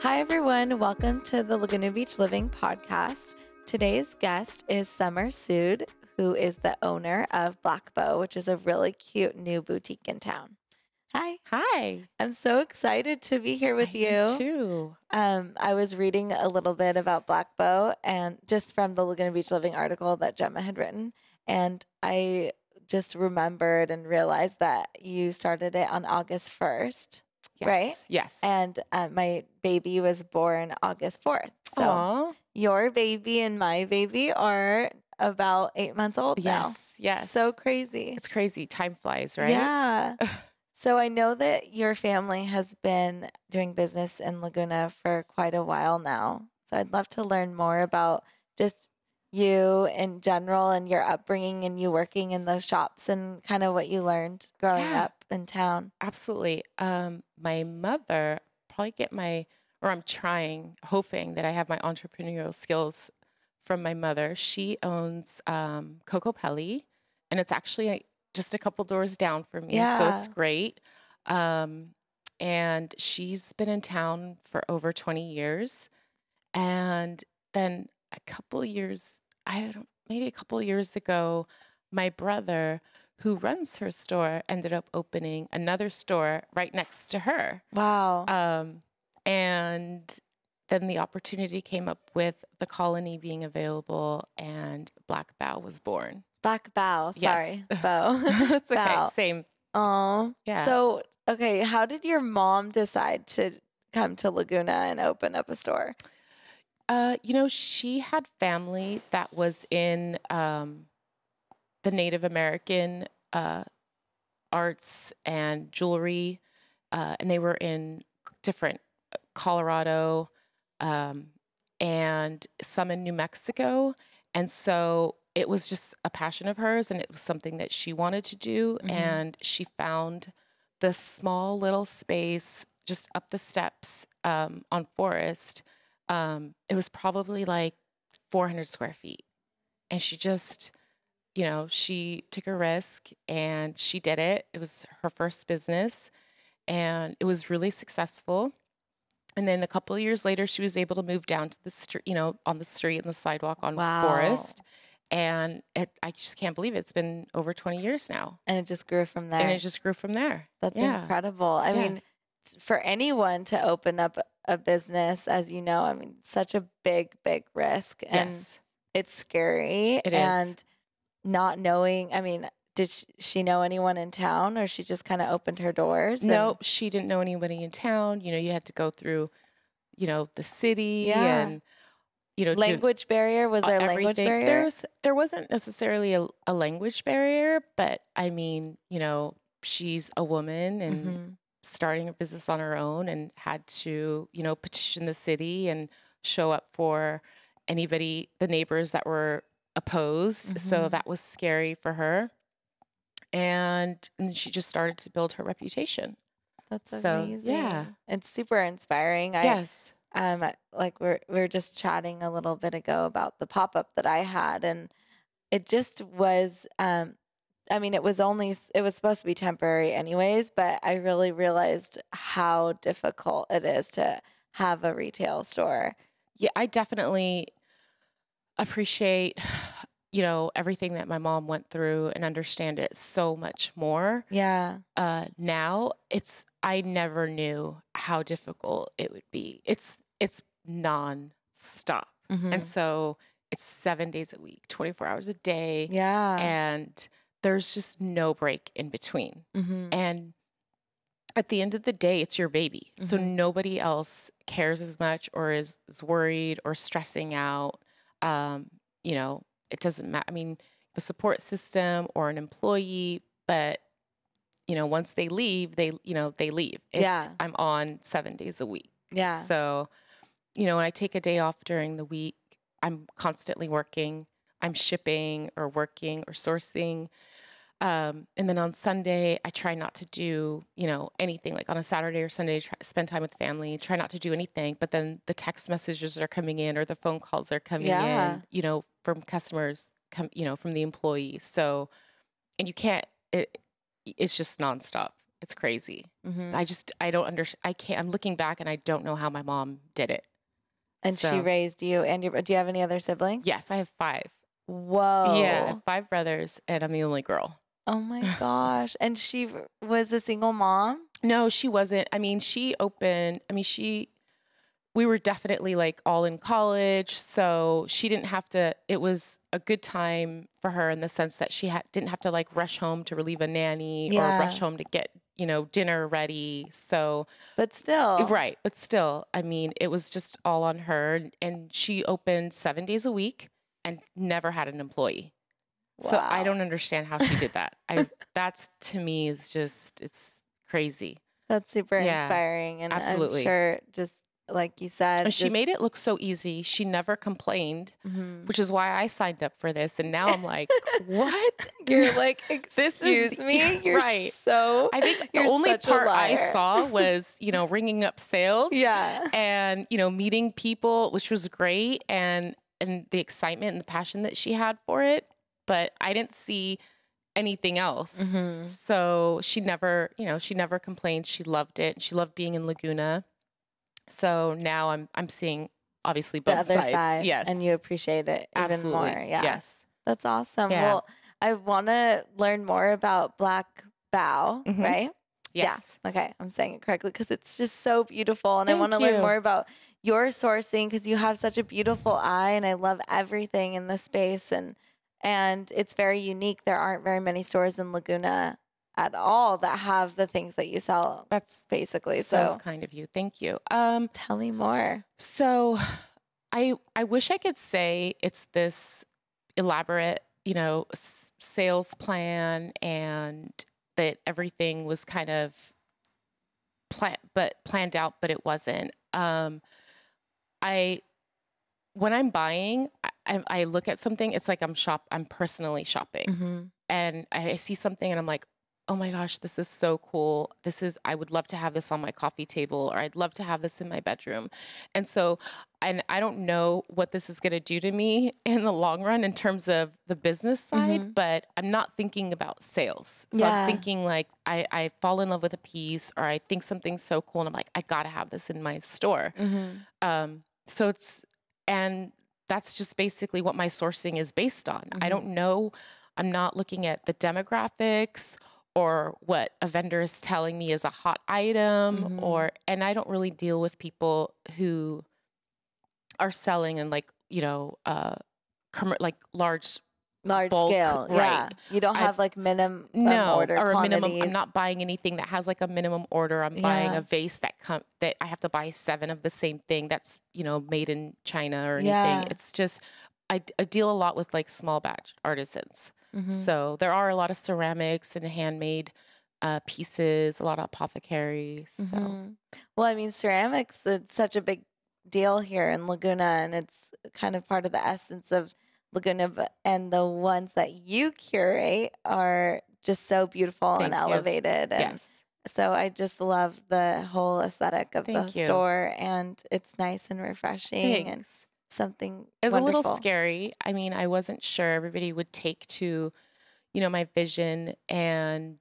Hi, everyone. Welcome to the Laguna Beach Living podcast. Today's guest is Summer Sood, who is the owner of Bough, which is a really cute new boutique in town. Hi. Hi. I'm so excited to be here with you. Me too. I was reading a little bit about Bough and just from the Laguna Beach Living article that Gemma had written. And I just remembered and realized that you started it on August 1st. Yes. Right? Yes. And my baby was born August 4th. So Aww. your baby and my baby are about 8 months old now. Yes. Yes. So crazy. It's crazy. Time flies, right? Yeah. So I know that your family has been doing business in Laguna for quite a while now. So I'd love to learn more about just you in general and your upbringing and you working in those shops and kind of what you learned growing up in town. Absolutely. My mother I'm hoping that I have my entrepreneurial skills from my mother. She owns Coco Pelli, and it's actually just a couple doors down from me. So it's great. And she's been in town for over 20 years. And then maybe a couple years ago, my brother, who runs her store, ended up opening another store right next to her. Wow. And then the opportunity came up with the colony being available, and Bough was born. Bough. Sorry. Yes. Bough. That's okay. Bough. Same. Oh. Yeah. So, okay, how did your mom decide to come to Laguna and open up a store? She had family that was in the Native American arts and jewelry, and they were in different Colorado and some in New Mexico. And so it was just a passion of hers, and it was something that she wanted to do. Mm-hmm. And she found this small little space just up the steps on Forest. It was probably like 400 square feet. And she just, she took a risk and she did it. It was her first business and it was really successful. And then a couple of years later, she was able to move down to the street, on the street and the sidewalk on Forest. And I just can't believe it. It's been over 20 years now. And it just grew from there. That's incredible. I mean, for anyone to open up a business, as you know, such a big, big risk. And it's scary. It is. And not knowing, did she know anyone in town, or she just kind of opened her doors? No, she didn't know anybody in town. You had to go through, the city and, language barrier. Was there a language barrier? There wasn't necessarily a language barrier, but she's a woman and starting a business on her own and had to, petition the city and show up for the neighbors that were opposed. So that was scary for her. And she just started to build her reputation. That's amazing. Yeah. It's super inspiring. Yes. Like we were just chatting a little bit ago about the pop-up that I had, and it just was, it was supposed to be temporary anyways, but I really realized how difficult it is to have a retail store. Yeah, I definitely appreciate, everything that my mom went through and understand it so much more. Yeah. Now I never knew how difficult it would be. It's non-stop. And so it's 7 days a week, 24 hours a day. Yeah. And there's just no break in between. And at the end of the day, it's your baby. So nobody else cares as much or is worried or stressing out. It doesn't matter. The support system or an employee, but once they leave, they leave. I'm on 7 days a week. Yeah. So, when I take a day off during the week, I'm constantly working. I'm shipping or working or sourcing. And then on Sunday, I try not to do, anything. Like on a Saturday or Sunday, spend time with family, try not to do anything. But then the text messages are coming in or the phone calls are coming in, from customers, from the employees. So, and you can't, it's just nonstop. It's crazy. I don't understand. I can't, I'm looking back and I don't know how my mom did it. And she raised you and do you have any other siblings? Yes, I have 5. Whoa. Yeah, I have 5 brothers and I'm the only girl. Oh my gosh. And she was a single mom? No, she wasn't. I mean, we were definitely like all in college. So she didn't have to, it was a good time for her in the sense that she didn't have to like rush home to relieve a nanny or rush home to get, dinner ready. So, but still, right. But still, I mean, it was just all on her. And she opened 7 days a week and never had an employee. Wow. So I don't understand how she did that. That's to me is just, it's crazy. That's super inspiring. And absolutely. I'm sure just like you said. And she made it look so easy. She never complained, which is why I signed up for this. And now I'm like, what? You're like, excuse me? You're right. So I think the only part I saw was, ringing up sales. Yeah. And, meeting people, which was great. And the excitement and the passion that she had for it. But I didn't see anything else. So she never complained. She loved it. She loved being in Laguna. So now I'm seeing obviously both the other sides. Side, yes. And you appreciate it even more. Yeah. Yes. That's awesome. Yeah. Well, I want to learn more about Black Bough, right? Yes. Yeah. Okay. I'm saying it correctly because it's just so beautiful. And Thank I want to you. learn more about your sourcing because you have such a beautiful eye and I love everything in this space and it's very unique. There aren't very many stores in Laguna at all that have the things that you sell. That's basically so kind of you. Thank you. Tell me more. So I wish I could say it's this elaborate, sales plan and that everything was kind of planned out, but it wasn't. When I'm buying, I look at something, it's like I'm personally shopping and I see something and I'm like, oh my gosh, this is so cool. I would love to have this on my coffee table or I'd love to have this in my bedroom. And so, and I don't know what this is going to do to me in the long run in terms of the business side, but I'm not thinking about sales. So I'm thinking like, I fall in love with a piece or I think something's so cool and I'm like, I got to have this in my store. And that's just basically what my sourcing is based on. I don't know. I'm not looking at the demographics or what a vendor is telling me is a hot item and I don't really deal with people who are selling in like, like large bulk, scale. Right. Yeah. You don't have like minimum order or quantities. a minimum. I'm not buying anything that has like a minimum order. I'm buying a vase that I have to buy 7 of the same thing that's, made in China or anything. Yeah. It's just, I deal a lot with like small batch artisans. So there are a lot of ceramics and handmade pieces, a lot of apothecaries. So. Well, I mean, ceramics, it's such a big deal here in Laguna and it's kind of part of the essence of Laguna, and the ones that you curate are just so beautiful and elevated. And yes. So I just love the whole aesthetic of the you. store and it's nice and refreshing and something It's wonderful. A little scary. I mean, I wasn't sure everybody would take to, my vision and,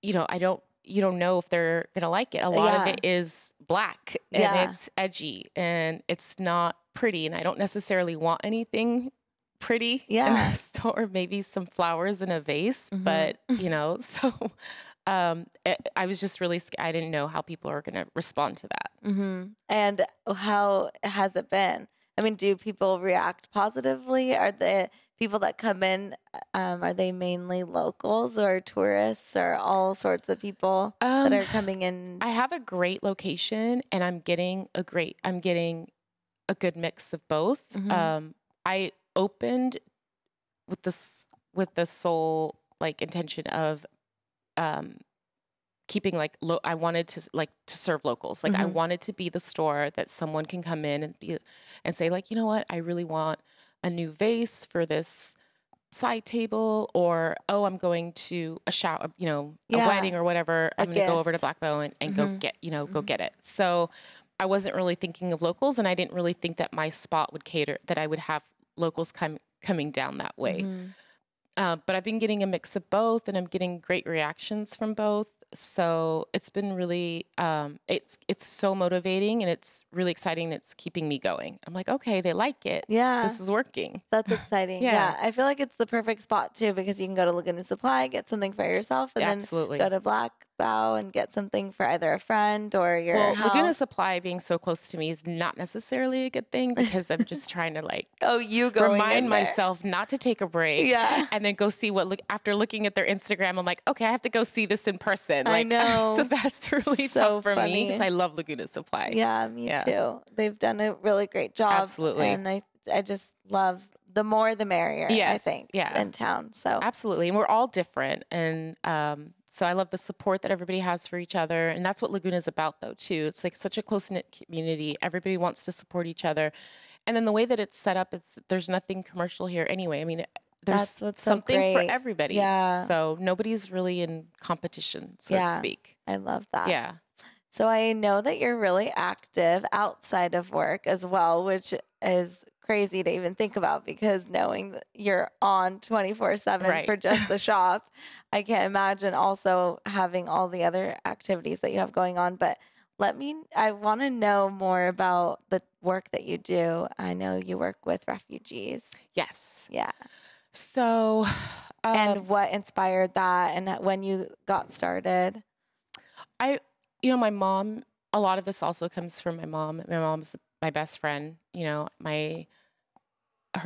you don't know if they're going to like it. A lot of it is black and it's edgy and it's not pretty. And I don't necessarily want anything pretty in the store, maybe some flowers in a vase, but so I was just really scared. I didn't know how people are going to respond to that. And how has it been? I mean, do people react positively? Are the people that come in, are they mainly locals or tourists or all sorts of people that are coming in? I have a great location and I'm getting a good mix of both. I opened with the sole like intention of keeping like I wanted to serve locals. Like I wanted to be the store that someone can come in and say like, you know what, I really want a new vase for this side table, or I'm going to a shower, a wedding or whatever. I'm going to go over to Black Bough and go get go get it. So I wasn't really thinking of locals, and I didn't really think that my spot would cater that I would have locals coming down that way. But I've been getting a mix of both, and I'm getting great reactions from both. So it's been really, it's so motivating and it's really exciting. It's keeping me going. I'm like, okay, they like it. Yeah. This is working. That's exciting. Yeah. I feel like it's the perfect spot too, because you can go to Laguna Supply, get something for yourself, and Absolutely. then go to Bough and get something for either a friend or your Well, house. Laguna Supply being so close to me is not necessarily a good thing, because I'm just trying to like remind myself not to take a break. Yeah. And then go see after looking at their Instagram, I'm like, okay, I have to go see this in person. I know. So that's really tough for me, because I love Laguna Supply. Yeah, me too. They've done a really great job. Absolutely. And I just love, the more the merrier, I think, in town. So absolutely. And we're all different. And so I love the support that everybody has for each other. And that's what Laguna is about, though, too. It's like such a close-knit community. Everybody wants to support each other. And then the way that it's set up, there's nothing commercial here anyway. I mean, there's something for everybody. Yeah. So nobody's really in competition, so to speak. I love that. Yeah. So I know that you're really active outside of work as well, which is crazy to even think about, because knowing that you're on 24/7 for just the shop, I can't imagine also having all the other activities that you have going on. But I want to know more about the work that you do. I know you work with refugees. Yes. Yeah. So, and what inspired that, and when you got started? My mom, a lot of this also comes from my mom. My mom's my best friend, her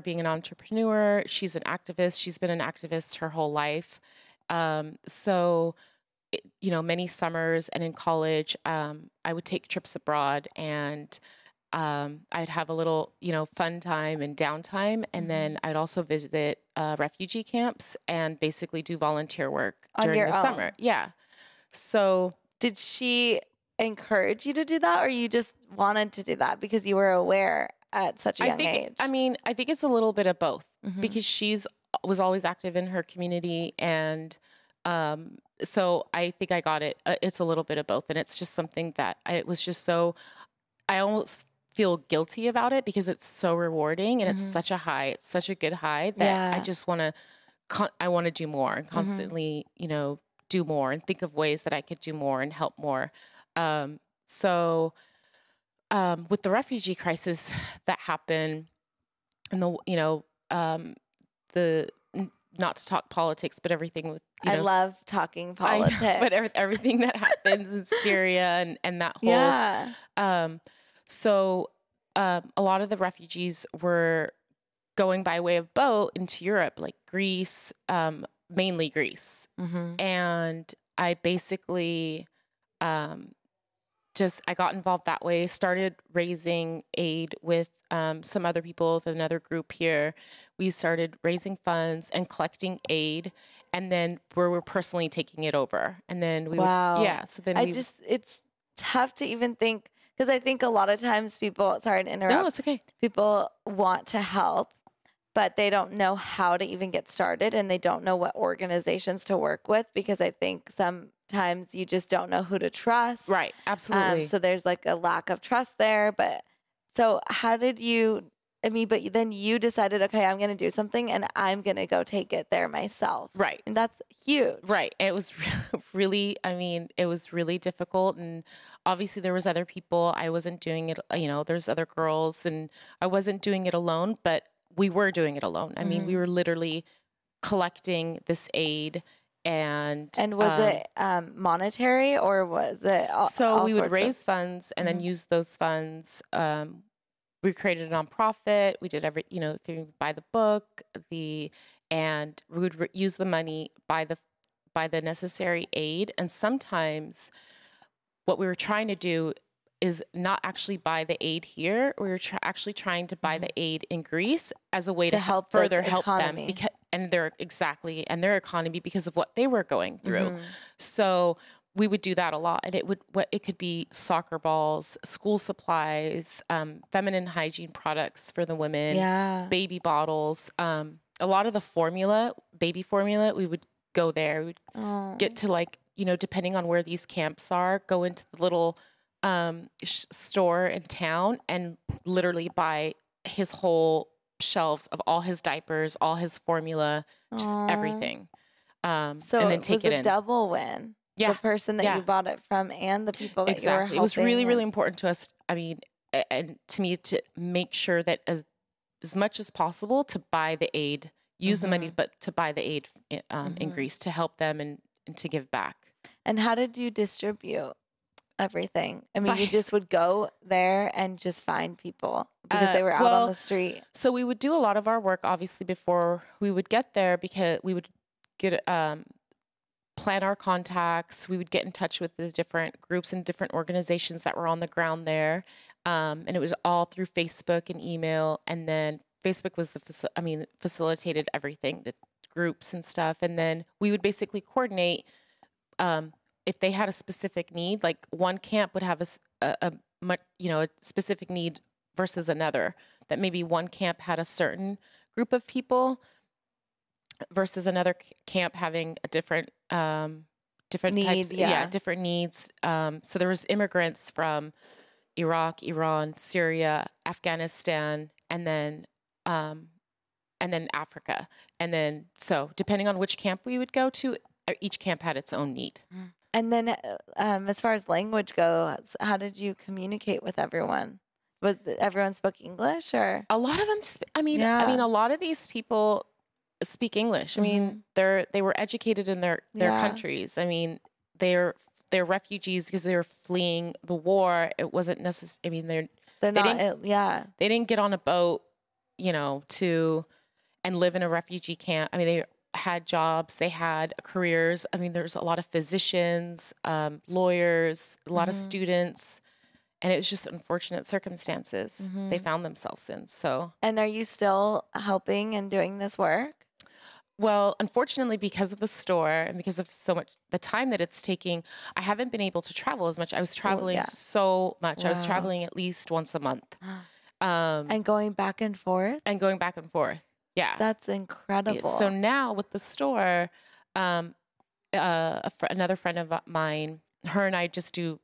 being an entrepreneur. She's an activist. She's been an activist her whole life. So, many summers and in college, I would take trips abroad, and I'd have a little, fun time and downtime. And then I'd also visit refugee camps and basically do volunteer work during the summer. Yeah. So did she encourage you to do that, or you just wanted to do that because you were aware at such a young age? I think it's a little bit of both, because was always active in her community. And so I think I got it. It's a little bit of both. And it's just something that I almost feel guilty about it, because it's so rewarding and it's such a high. It's such a good high that I just want to do more and constantly, do more and think of ways that I could do more and help more. So with the refugee crisis that happened, and the not to talk politics, but everything with, I love talking politics, but everything that happens in Syria and that whole, so a lot of the refugees were going by way of boat into Europe, like Greece, mainly Greece. And I basically I got involved that way, started raising aid with some other people, with another group here. We started raising funds and collecting aid, and then we're personally taking it over. And then so then it's tough to even think, because I think a lot of times people, sorry to interrupt. No, it's okay. People want to help, but they don't know how to even get started, and they don't know what organizations to work with, because I think sometimes you just don't know who to trust. Right. Absolutely. So there's like a lack of trust there. But so how did you, but then you decided, okay, I'm going to do something and I'm going to go take it there myself. Right. And that's huge. Right. It was really, it was really difficult. And obviously there was other people. I wasn't doing it, there's other girls, and I wasn't doing it alone, but we were doing it alone. I mean, we were literally collecting this aid. And was it monetary, or was it all we would raise funds and then use those funds. We created a nonprofit. We did through buy the book, and we would use the money, buy the necessary aid. And sometimes what we were trying to do is not actually buy the aid here. We were actually trying to buy the aid in Greece as a way to help further help them, and their economy, because of what they were going through. So we would do that a lot, and it could be soccer balls, school supplies, feminine hygiene products for the women, baby bottles, a lot of the baby formula. We would go there. We'd get to depending on where these camps are, go into the little store in town and literally buy his whole shelves of all his diapers, all his formula, just everything. So and then take it was it a in. double win. the person that you bought it from and the people that you were helping. It was really, really important to us. I mean, and to me, to make sure that as much as possible to buy the aid, use the money, but to buy the aid in Greece to help them and to give back. And how did you distribute everything? I mean, you just would go there and just find people because they were out on the street. So we would do a lot of our work, obviously, before we would get there, because we would get plan our contacts. We would get in touch with the different groups and different organizations that were on the ground there. And it was all through Facebook and email. And then Facebook was facilitated everything, the groups and stuff. And then we would basically coordinate if they had a specific need, like one camp would have a specific need versus another, that maybe one camp had a certain group of people versus another camp having a different types, different needs. So there was immigrants from Iraq, Iran, Syria, Afghanistan, and then Africa. And then, so depending on which camp we would go to, each camp had its own need. And then as far as language goes, how did you communicate with everyone? Was everyone spoke English, or? A lot of them, I mean, a lot of these people speak English. I mean, they were educated in their countries. I mean, they're refugees because they were fleeing the war. It wasn't necessary. I mean, they didn't get on a boat, and live in a refugee camp. I mean, they had jobs, they had careers. I mean, there's a lot of physicians, lawyers, a lot of students, and it was just unfortunate circumstances they found themselves in. So, and are you still helping and doing this work? Well, unfortunately, because of the store and because of so much the time that it's taking, I haven't been able to travel as much. I was traveling so much. Wow. I was traveling at least once a month. And going back and forth? Yeah. That's incredible. So now with the store, another friend of mine, her and I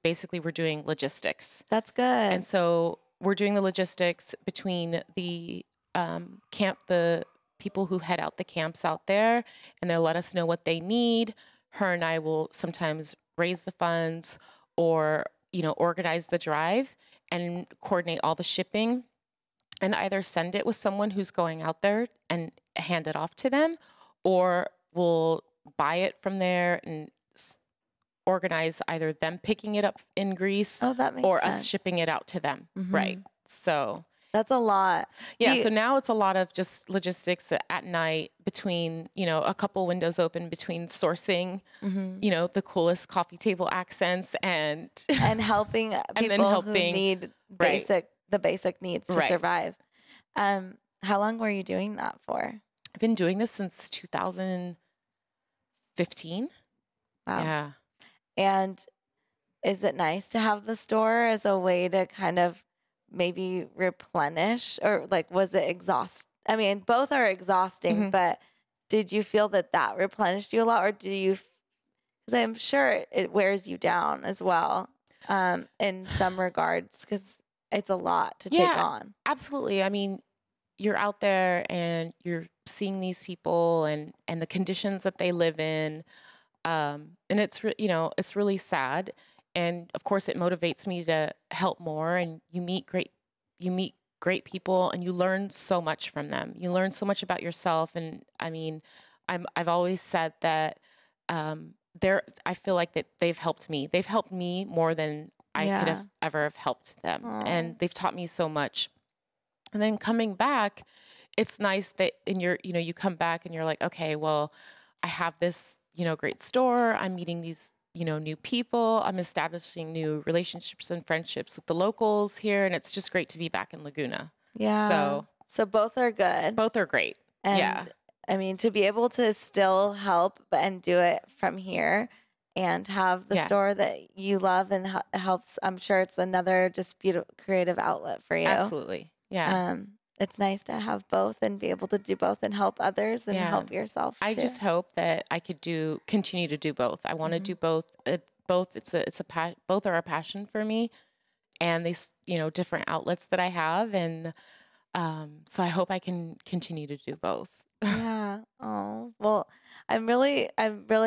we're doing logistics. That's good. And so we're doing the logistics between the the people who head out the camps out there, and they'll let us know what they need. Her and I will sometimes raise the funds or, organize the drive and coordinate all the shipping, and either send it with someone who's going out there and hand it off to them, or we'll buy it from there and organize either them picking it up in Greece or us shipping it out to them. Right. So that's a lot. Yeah. So now it's a lot of just logistics at night between, a couple windows open between sourcing, the coolest coffee table accents and helping people who need the basic needs to survive. How long were you doing that for? I've been doing this since 2015. Wow. Yeah. And is it nice to have the store as a way to kind of maybe replenish, or was it I mean, both are exhausting, but did you feel that replenished you a lot, or do you, because I'm sure it wears you down as well, in some regards, because it's a lot to take on. Absolutely. I mean, you're out there and you're seeing these people and the conditions that they live in. And it's really sad. And of course it motivates me to help more, and you meet great people and you learn so much from them. You learn so much about yourself. And I mean, I've always said that, I feel like that they've helped me. They've helped me more than I could have ever have helped them. Aww. And they've taught me so much. And then coming back, it's nice that you come back and you're like, okay, well, I have this, great store. I'm meeting these, new people. I'm establishing new relationships and friendships with the locals here. And it's just great to be back in Laguna. Yeah. So both are good. Both are great. And I mean, to be able to still help and do it from here and have the store that you love and helps, I'm sure it's another just beautiful creative outlet for you. Absolutely. Yeah. It's nice to have both and be able to do both and help others and help yourself too. I just hope that I could continue to do both. I want to do both. Both are a passion for me, and these different outlets that I have, and so I hope I can continue to do both. Yeah. Oh, well, I'm really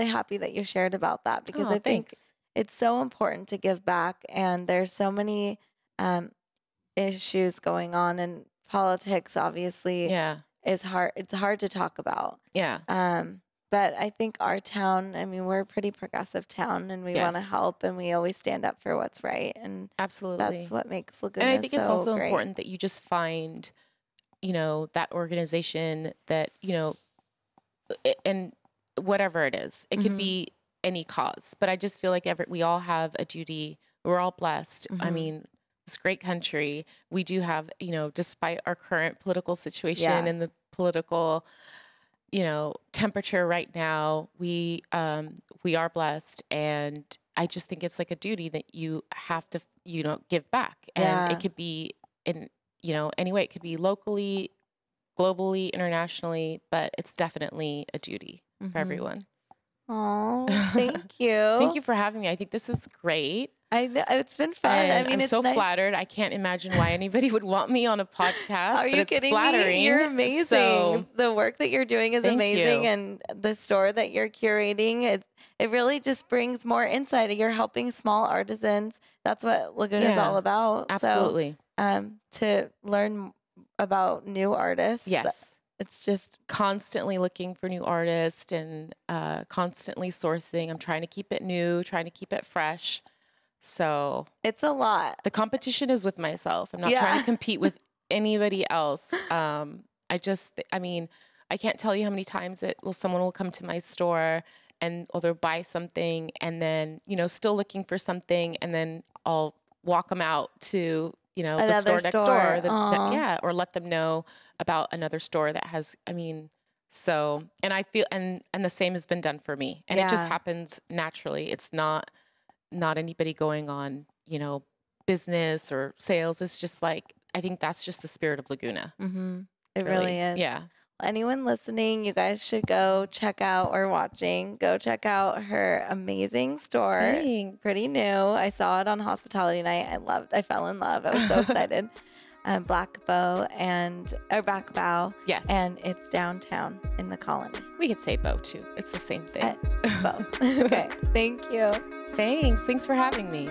happy that you shared about that because Oh, I think thanks. it's so important to give back, and there's so many um, issues going on, and politics obviously Yeah. is hard. It's hard to talk about. Yeah. Um, but I think our town, I mean, we're a pretty progressive town, and we want to Yes. help, and we always stand up for what's right, and that's Absolutely. what makes And I Laguna think it's so also great. important that you just find, that organization that, and whatever it is, it could Mm-hmm. be any cause, but I just feel like we all have a duty. We're all blessed. I Mm-hmm. mean, this great country, we do have, despite our current political situation Yeah. and the political, temperature right now, we are blessed. And I just think it's like a duty that you have to, give back. And Yeah. it could be in, any way. It could be locally, globally, internationally, but it's definitely a duty for Mm-hmm. everyone. Oh, thank you. Thank you for having me. I think this is great. It's been fun. And I mean, I'm it's so nice. flattered. I can't imagine why anybody would want me on a podcast, Are but you it's kidding flattering. me? You're amazing. So, The work that you're doing is thank amazing, you. and the store that you're curating, it really just brings more insight. You're helping small artisans. That's what Laguna is all Yeah, about. absolutely. So, to learn about new artists, Yes. it's just Constantly looking for new artists and constantly sourcing. I'm trying to keep it new, trying to keep it fresh. So it's a lot. the competition is with myself. I'm not trying to compete with anybody else. I mean, I can't tell you how many times someone will come to my store or they'll buy something and then, still looking for something, and then I'll walk them out to, the Another store next door. Aw. Or let them know about another store that has, so, and I feel, and the same has been done for me, and it just Yeah. happens naturally. It's not anybody going on, business or sales. It's just like, I think that's just the spirit of Laguna. Mm-hmm. It really is. Yeah. Anyone listening, you guys should go check out, or watching, go check out her amazing store. Thanks. Pretty new. I saw it on hospitality night. I fell in love. I was so excited. Black Bough Back Bough. Yes. And it's downtown in the Colony. We could say Bough too. It's the same thing. Bough. Okay. Thank you. Thanks for having me.